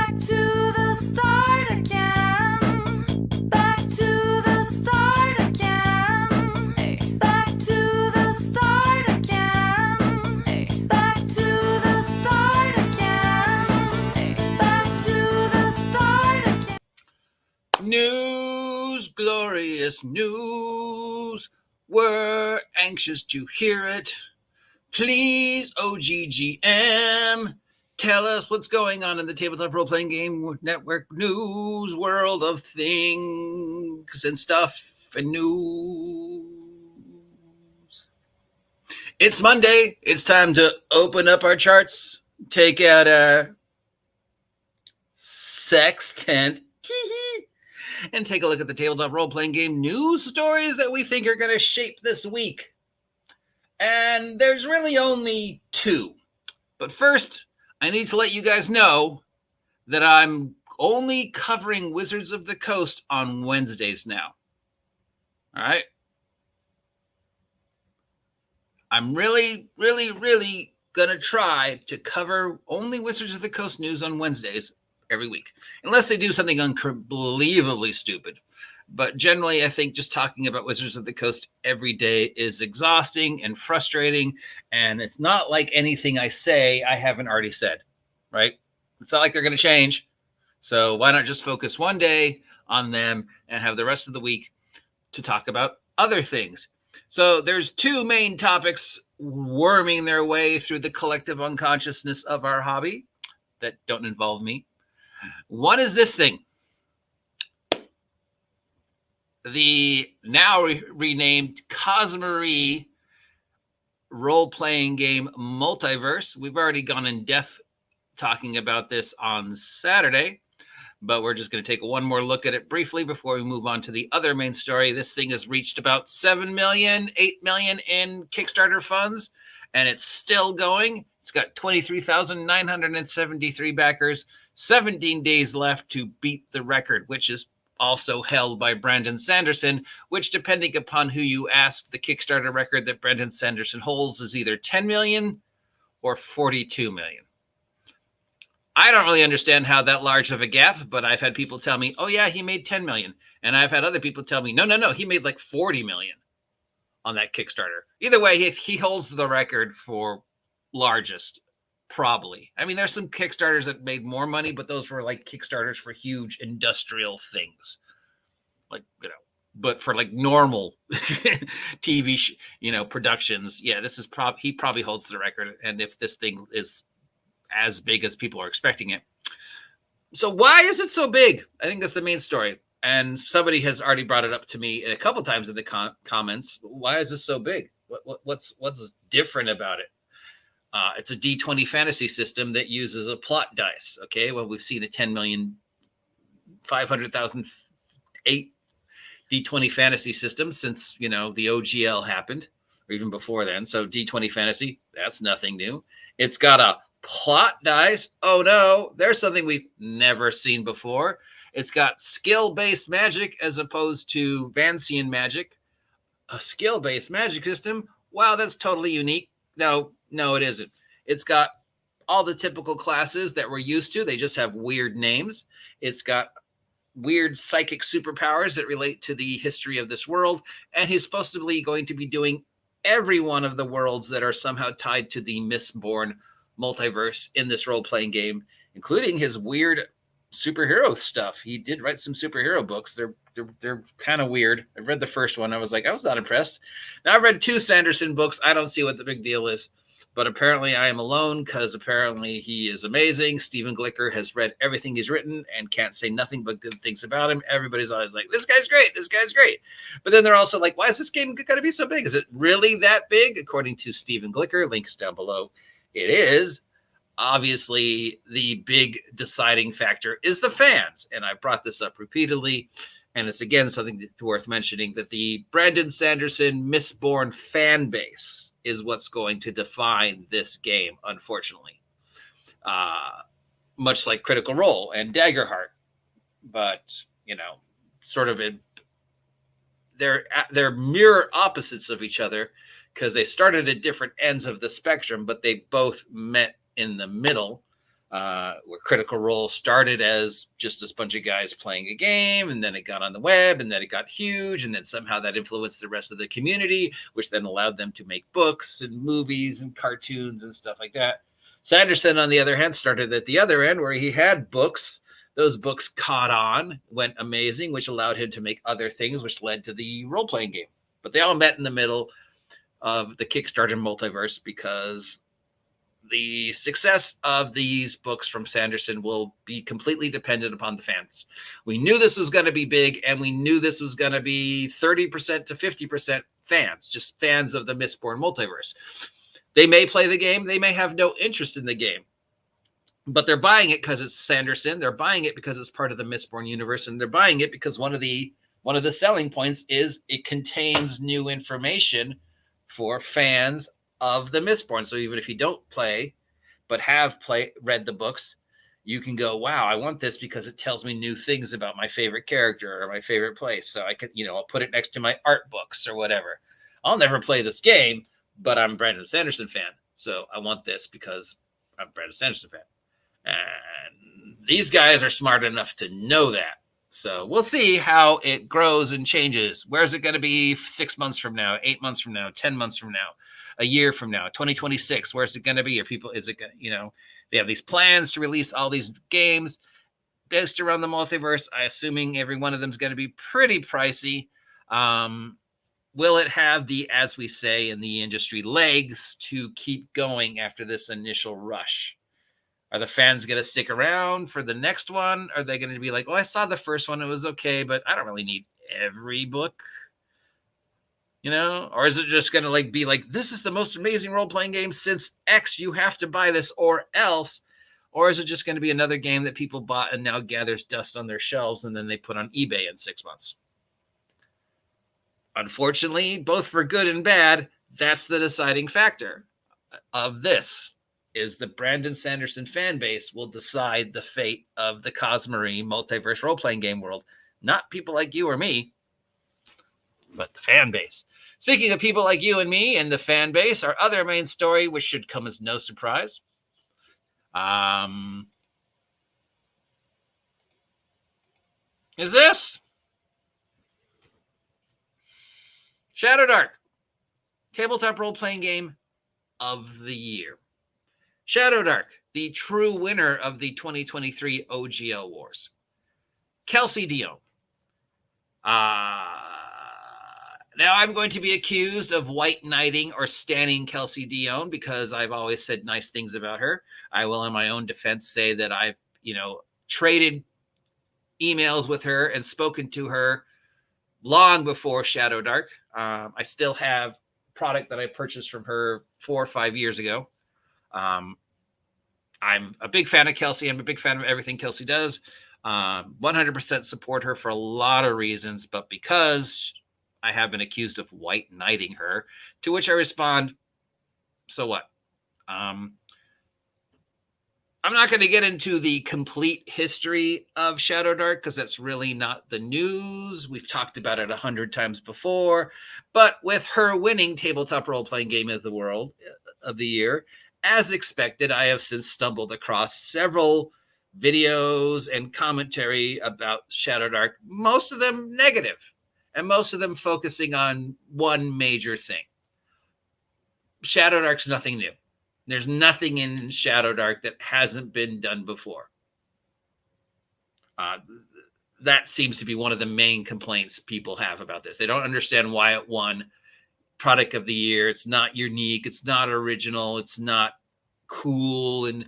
Back to the start again. Back to the start again. Hey. Back to the start again. Hey. Back to the start again. Hey. Back to the start again. News, glorious news. We're anxious to hear it. Please, OGGM, tell us what's going on in the tabletop role-playing game network news world of things and stuff and news. It's Monday. It's time to open up our charts, take out our sextant, and take a look at the tabletop role-playing game news stories that we think are going to shape this week. And there's really only two. But first, I need to let you guys know that I'm only covering Wizards of the Coast on Wednesdays now. All right? I'm really going to try to cover only Wizards of the Coast news on Wednesdays every week, unless they do something unbelievably stupid. But generally, I think just talking about Wizards of the Coast every day is exhausting and frustrating. And it's not like anything I say I haven't already said, right? It's not like they're going to change. So why not just focus one day on them and have the rest of the week to talk about other things? So there's two main topics worming their way through the collective unconsciousness of our hobby that don't involve me. One is this thing. The now renamed Cosmery role-playing game Multiverse. We've already gone in depth talking about this on Saturday, but we're just going to take one more look at it briefly before we move on to the other main story. This thing has reached about 7 million, 8 million in Kickstarter funds, and it's still going. It's got 23,973 backers, 17 days left to beat the record, which is also held by Brandon Sanderson, which, depending upon who you ask, the Kickstarter record that Brandon Sanderson holds is either 10 million or 42 million. I don't really understand how that large of a gap, but I've had people tell me, oh yeah, he made 10 million. And I've had other people tell me, no, he made like 40 million on that Kickstarter. Either way, he holds the record for largest, probably. I mean, there's some Kickstarters that made more money, but those were like Kickstarters for huge industrial things. Like, but for like normal TV, productions, yeah, this is he probably holds the record. And if this thing is as big as people are expecting it. So why is it so big? I think that's the main story. And somebody has already brought it up to me a couple times in the comments. Why is this so big? What's different about it? It's a D20 fantasy system that uses a plot dice. Okay, well, we've seen a 10,500,008 D20 fantasy system since the OGL happened, or even before then. So D20 fantasy, that's nothing new. It's got a plot dice. Oh no, there's something we've never seen before. It's got skill-based magic as opposed to Vancian magic. A skill-based magic system. Wow, that's totally unique. No, it isn't. It's got all the typical classes that we're used to. They just have weird names. It's got weird psychic superpowers that relate to the history of this world. And he's supposedly going to be doing every one of the worlds that are somehow tied to the Mistborn multiverse in this role-playing game, including his weird superhero stuff. He did write some superhero books. They're kind of weird. I read the first one. I was not impressed. Now I've read 2 Sanderson books. I don't see what the big deal is, but apparently I am alone because apparently he is amazing. Stephen Glicker has read everything he's written and can't say nothing but good things about him. Everybody's always like, this guy's great. This guy's great. But then they're also like, why is this game going to be so big? Is it really that big? According to Stephen Glicker, link is down below. It is. Obviously, the big deciding factor is the fans. And I brought this up repeatedly. And it's, again, something worth mentioning that the Brandon Sanderson Mistborn fan base is what's going to define this game, unfortunately. Much like Critical Role and Daggerheart. But, sort of they're mirror opposites of each other because they started at different ends of the spectrum, but they both met in the middle where Critical Role started as just a bunch of guys playing a game, and then it got on the web, and then it got huge, and then somehow that influenced the rest of the community, which then allowed them to make books and movies and cartoons and stuff like that. Sanderson, on the other hand, started at the other end where he had books. Those books caught on, went amazing, which allowed him to make other things, which led to the role-playing game. But they all met in the middle of the Kickstarter multiverse, because the success of these books from Sanderson will be completely dependent upon the fans. We knew this was going to be big, and we knew this was going to be 30% to 50% fans, just fans of the Mistborn multiverse. They may play the game. They may have no interest in the game, but they're buying it because it's Sanderson. They're buying it because it's part of the Mistborn universe, and they're buying it because one of the selling points is it contains new information for fans of the Mistborn. So even if you don't play, but have read the books, you can go, wow, I want this because it tells me new things about my favorite character or my favorite place. So I could, I'll put it next to my art books or whatever. I'll never play this game, but I'm a Brandon Sanderson fan. So I want this because I'm a Brandon Sanderson fan. And these guys are smart enough to know that. So we'll see how it grows and changes. Where's it going to be 6 months from now, 8 months from now, 10 months from now, a year from now, 2026? Where's it going to be? Or people, is it going to, they have these plans to release all these games based around the multiverse. I assuming every one of them is going to be pretty pricey. Will it have the, as we say in the industry, legs to keep going after this initial rush? Are the fans going to stick around for the next one? Are they going to be like, oh, I saw the first one, it was okay, but I don't really need every book? Or is it just going to be like, this is the most amazing role-playing game since X, you have to buy this or else? Or is it just going to be another game that people bought and now gathers dust on their shelves and then they put on eBay in 6 months? Unfortunately, both for good and bad, that's the deciding factor of this, is the Brandon Sanderson fan base will decide the fate of the Cosmere multiverse role-playing game world. Not people like you or me, but the fan base. Speaking of people like you and me and the fan base, our other main story, which should come as no surprise, is this. Shadowdark, tabletop role-playing game of the year. Shadowdark, the true winner of the 2023 OGL Wars. Kelsey Dion. Now I'm going to be accused of white knighting or standing Kelsey Dion because I've always said nice things about her. I will, in my own defense, say that I've, traded emails with her and spoken to her long before Shadowdark. I still have product that I purchased from her 4 or 5 years ago. I'm a big fan of Kelsey. I'm a big fan of everything Kelsey does. 100% support her for a lot of reasons, but because I have been accused of white knighting her, to which I respond, so what? I'm not going to get into the complete history of Shadowdark because that's really not the news. We've talked about it 100 times before, but with her winning tabletop role-playing game of the year, as expected, I have since stumbled across several videos and commentary about Shadowdark, most of them negative, and most of them focusing on one major thing. Shadowdark's nothing new. There's nothing in Shadowdark that hasn't been done before. That seems to be one of the main complaints people have about this. They don't understand why it won product of the year. It's not unique. It's not original. It's not cool and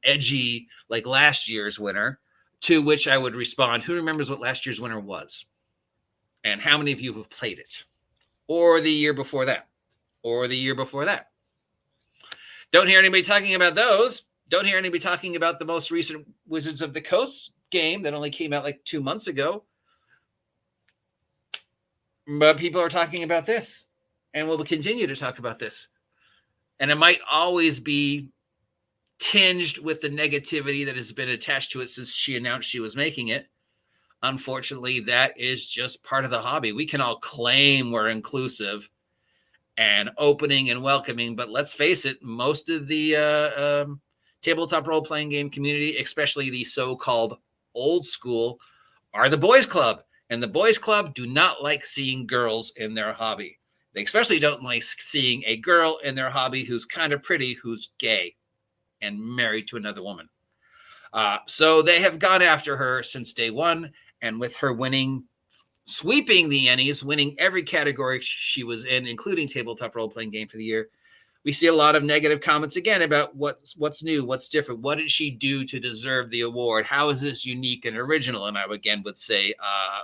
edgy like last year's winner, to which I would respond, who remembers what last year's winner was? And how many of you have played it? Or the year before that? Or the year before that? Don't hear anybody talking about those. Don't hear anybody talking about the most recent Wizards of the Coast game that only came out like 2 months ago. But people are talking about this, and we'll continue to talk about this. And it might always be tinged with the negativity that has been attached to it since she announced she was making it. Unfortunately, that is just part of the hobby. We can all claim we're inclusive and opening and welcoming, but let's face it, most of the tabletop role-playing game community, especially the so-called old school, are the boys club. And the boys club do not like seeing girls in their hobby. They especially don't like seeing a girl in their hobby who's kind of pretty, who's gay and married to another woman. So they have gone after her since day one. And with her sweeping the Ennies, winning every category she was in, including tabletop role-playing game for the year, we see a lot of negative comments again about what's new, what's different. What did she do to deserve the award? How is this unique and original? And I again would say,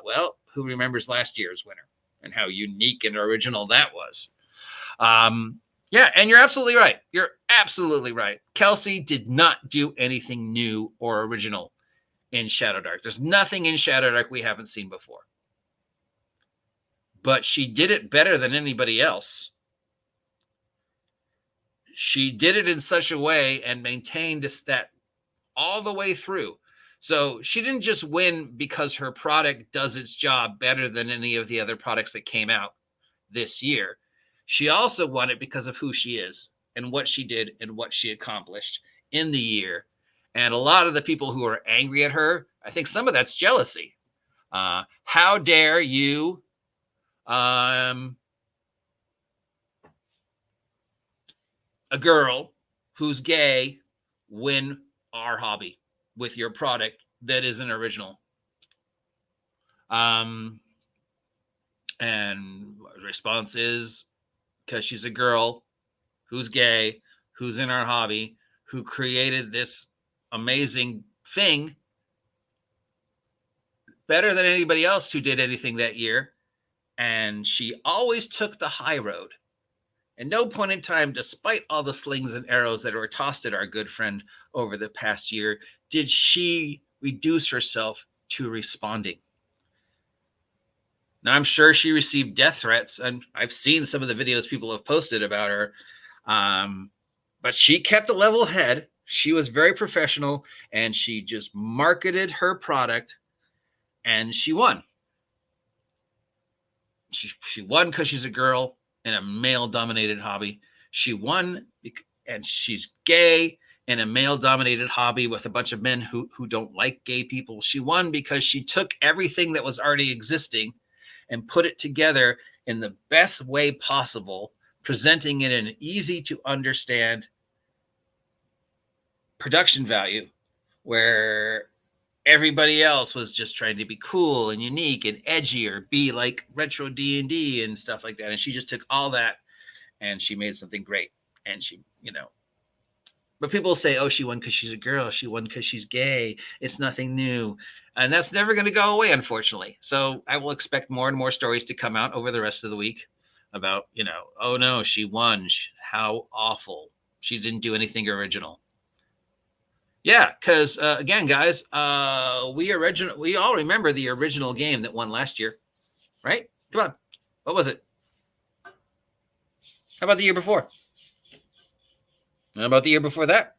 well, who remembers last year's winner and how unique and original that was? Yeah, and you're absolutely right. You're absolutely right. Kelsey did not do anything new or original in Shadowdark. There's nothing in Shadowdark we haven't seen before. But she did it better than anybody else. She did it in such a way and maintained that all the way through. So she didn't just win because her product does its job better than any of the other products that came out this year. She also won it because of who she is and what she did and what she accomplished in the year. And a lot of the people who are angry at her, I think some of that's jealousy. How dare you a girl who's gay win our hobby with your product that isn't original? And the response is, because she's a girl who's gay, who's in our hobby, who created this amazing thing better than anybody else who did anything that year. And she always took the high road. At no point in time, despite all the slings and arrows that were tossed at our good friend over the past year, did she reduce herself to responding. Now, I'm sure she received death threats, and I've seen some of the videos people have posted about her, but she kept a level head. She was very professional, and she just marketed her product, and she won. She won because she's a girl in a male-dominated hobby. She won, and she's gay in a male-dominated hobby with a bunch of men who don't like gay people. She won because she took everything that was already existing and put it together in the best way possible, presenting it in an easy-to-understand production value, where everybody else was just trying to be cool and unique and edgy or be like retro D&D and stuff like that. And she just took all that and she made something great. And she, but people say, oh, she won because she's a girl. She won because she's gay. It's nothing new. And that's never going to go away, unfortunately. So I will expect more and more stories to come out over the rest of the week about, oh no, she won. How awful. She didn't do anything original. Yeah, because again, guys, we all remember the original game that won last year, right? Come on, what was it? How about the year before? How about the year before that?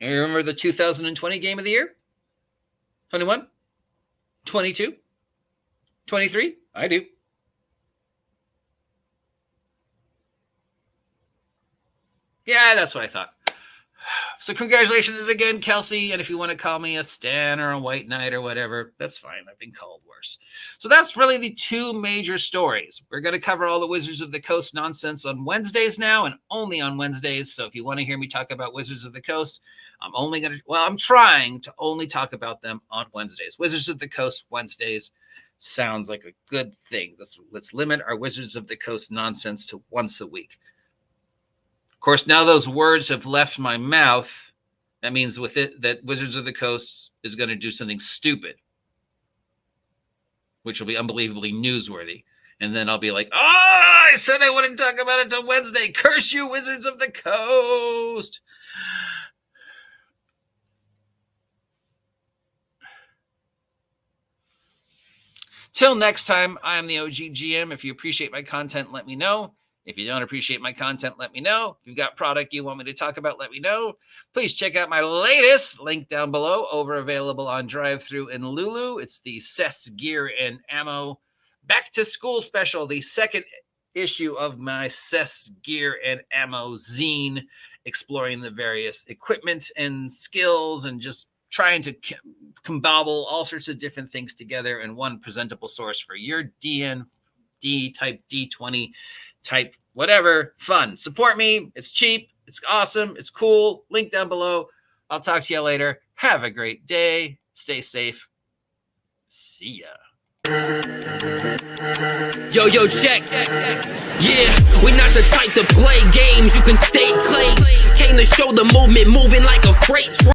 You remember the 2020 game of the year? 21? 22? 23? I do. Yeah, that's what I thought. So congratulations again, Kelsey. And if you want to call me a Stan or a White Knight or whatever, that's fine. I've been called worse. So that's really the two major stories. We're going to cover all the Wizards of the Coast nonsense on Wednesdays now, and only on Wednesdays. So if you want to hear me talk about Wizards of the Coast, I'm trying to only talk about them on Wednesdays. Wizards of the Coast Wednesdays sounds like a good thing. Let's limit our Wizards of the Coast nonsense to once a week. Of course, now those words have left my mouth. That means with it that Wizards of the Coast is going to do something stupid, which will be unbelievably newsworthy. And then I'll be like, I said I wouldn't talk about it till Wednesday. Curse you, Wizards of the Coast. Till next time, I am the OG GM. If you appreciate my content, let me know. If you don't appreciate my content, let me know. If you've got product you want me to talk about, let me know. Please check out my latest link down below, available on Drive-Thru and Lulu. It's the Seths Gear and Ammo Back to School Special, the second issue of my Seths Gear and Ammo zine. exploring the various equipment and skills and just trying to combobble all sorts of different things together in one presentable source for your D&D type D20 type whatever fun. Support me. It's cheap. It's awesome. It's cool. Link down below. I'll talk to you later. Have a great day. Stay safe. See ya. Yo, check. Yeah, we not the type to play games. You can stake claims. Came to show the movement moving like a freight train.